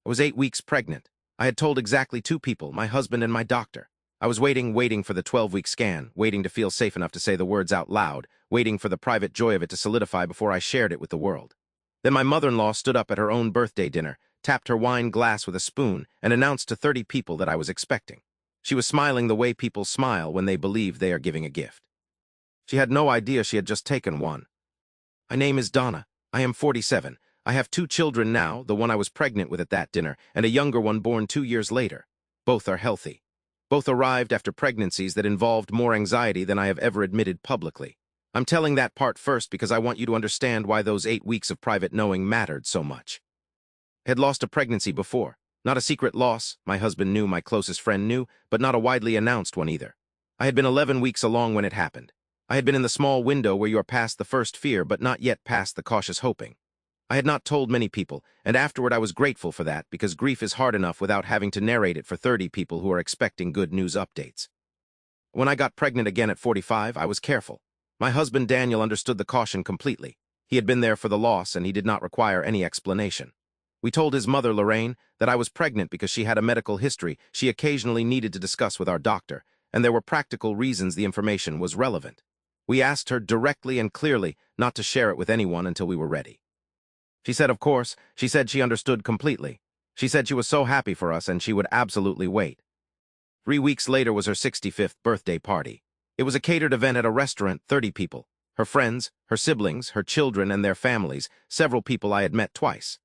I was 8 weeks pregnant. I had told exactly 2 people, my husband and my doctor. I was waiting for the 12-week scan, waiting to feel safe enough to say the words out loud, waiting for the private joy of it to solidify before I shared it with the world. Then my mother-in-law stood up at her own birthday dinner, tapped her wine glass with a spoon, and announced to 30 people that I was expecting. She was smiling the way people smile when they believe they are giving a gift. She had no idea she had just taken one. My name is Donna. I am 47. I have 2 children now, the one I was pregnant with at that dinner, and a younger one born 2 years later. Both are healthy. Both arrived after pregnancies that involved more anxiety than I have ever admitted publicly. I'm telling that part first because I want you to understand why those 8 weeks of private knowing mattered so much. I had lost a pregnancy before. Not a secret loss, my husband knew, my closest friend knew, but not a widely announced one either. I had been 11 weeks along when it happened. I had been in the small window where you are past the first fear but not yet past the cautious hoping. I had not told many people, and afterward I was grateful for that because grief is hard enough without having to narrate it for 30 people who are expecting good news updates. When I got pregnant again at 45, I was careful. My husband Daniel understood the caution completely. He had been there for the loss and he did not require any explanation. We told his mother, Lorraine, that I was pregnant because she had a medical history she occasionally needed to discuss with our doctor, and there were practical reasons the information was relevant. We asked her directly and clearly not to share it with anyone until we were ready. She said, of course. She said she understood completely. She said she was so happy for us and she would absolutely wait. 3 weeks later was her 65th birthday party. It was a catered event at a restaurant, 30 people. Her friends, her siblings, her children and their families, several people I had met twice.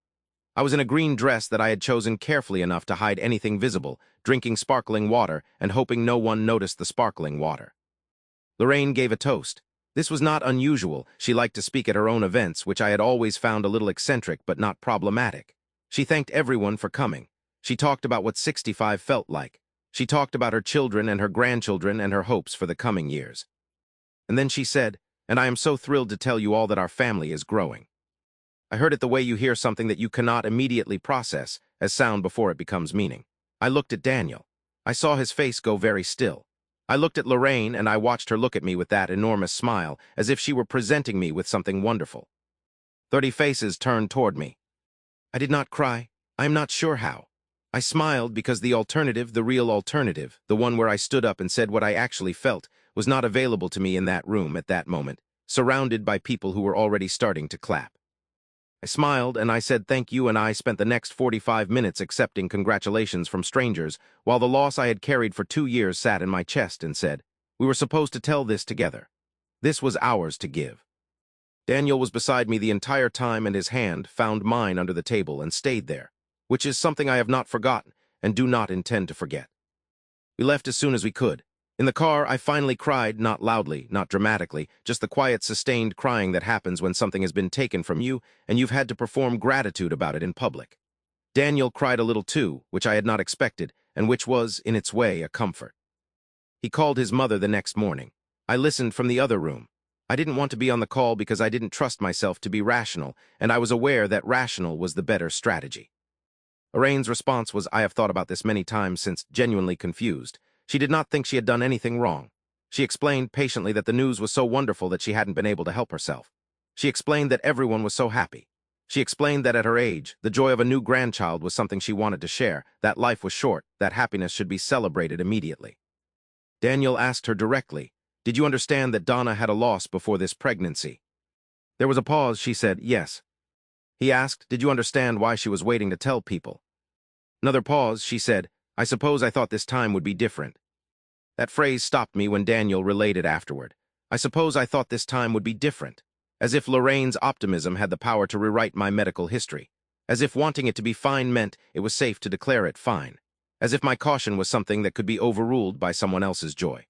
I was in a green dress that I had chosen carefully enough to hide anything visible, drinking sparkling water and hoping no one noticed the sparkling water. Lorraine gave a toast. This was not unusual. She liked to speak at her own events, which I had always found a little eccentric but not problematic. She thanked everyone for coming. She talked about what 65 felt like. She talked about her children and her grandchildren and her hopes for the coming years. And then she said, and I am so thrilled to tell you all that our family is growing. I heard it the way you hear something that you cannot immediately process as sound before it becomes meaning. I looked at Daniel. I saw his face go very still. I looked at Lorraine and I watched her look at me with that enormous smile, as if she were presenting me with something wonderful. 30 faces turned toward me. I did not cry. I am not sure how. I smiled because the alternative, the real alternative, the one where I stood up and said what I actually felt, was not available to me in that room at that moment, surrounded by people who were already starting to clap. I smiled and I said thank you, and I spent the next 45 minutes accepting congratulations from strangers, while the loss I had carried for 2 years sat in my chest and said, we were supposed to tell this together. This was ours to give. Daniel was beside me the entire time and his hand found mine under the table and stayed there, which is something I have not forgotten and do not intend to forget. We left as soon as we could. In the car, I finally cried, not loudly, not dramatically, just the quiet, sustained crying that happens when something has been taken from you and you've had to perform gratitude about it in public. Daniel cried a little too, which I had not expected, and which was, in its way, a comfort. He called his mother the next morning. I listened from the other room. I didn't want to be on the call because I didn't trust myself to be rational, and I was aware that rational was the better strategy. Lorraine's response was, I have thought about this many times since, genuinely confused. She did not think she had done anything wrong. She explained patiently that the news was so wonderful that she hadn't been able to help herself. She explained that everyone was so happy. She explained that at her age, the joy of a new grandchild was something she wanted to share, that life was short, that happiness should be celebrated immediately. Daniel asked her directly, did you understand that Donna had a loss before this pregnancy? There was a pause. She said, yes. He asked, did you understand why she was waiting to tell people? Another pause. She said, I suppose I thought this time would be different. That phrase stopped me when Daniel related afterward. I suppose I thought this time would be different. As if Lorraine's optimism had the power to rewrite my medical history. As if wanting it to be fine meant it was safe to declare it fine. As if my caution was something that could be overruled by someone else's joy.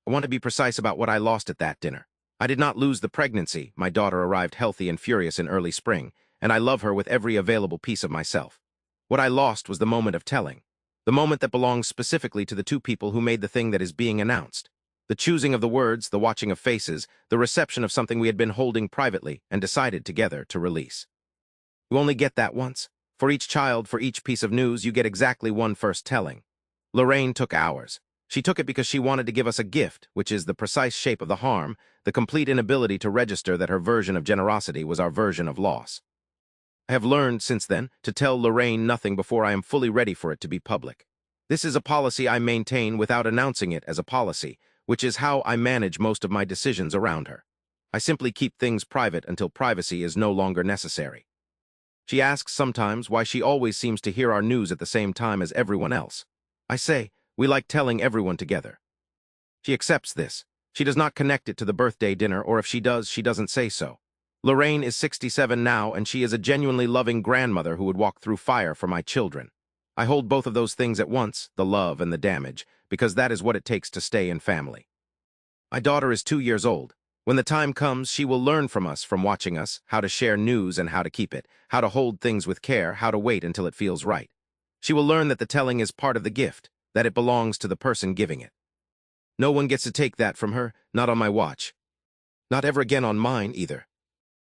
I want to be precise about what I lost at that dinner. I did not lose the pregnancy. My daughter arrived healthy and furious in early spring, and I love her with every available piece of myself. What I lost was the moment of telling. The moment that belongs specifically to the 2 people who made the thing that is being announced. The choosing of the words, the watching of faces, the reception of something we had been holding privately and decided together to release. You only get that once. For each child, for each piece of news, you get exactly one first telling. Lorraine took ours. She took it because she wanted to give us a gift, which is the precise shape of the harm, the complete inability to register that her version of generosity was our version of loss. I have learned, since then, to tell Lorraine nothing before I am fully ready for it to be public. This is a policy I maintain without announcing it as a policy, which is how I manage most of my decisions around her. I simply keep things private until privacy is no longer necessary. She asks sometimes why she always seems to hear our news at the same time as everyone else. I say, we like telling everyone together. She accepts this. She does not connect it to the birthday dinner, or if she does, she doesn't say so. Lorraine is 67 now, and she is a genuinely loving grandmother who would walk through fire for my children. I hold both of those things at once, the love and the damage, because that is what it takes to stay in family. My daughter is 2 years old. When the time comes, she will learn from us, from watching us, how to share news and how to keep it, how to hold things with care, how to wait until it feels right. She will learn that the telling is part of the gift, that it belongs to the person giving it. No one gets to take that from her, not on my watch. Not ever again on mine, either.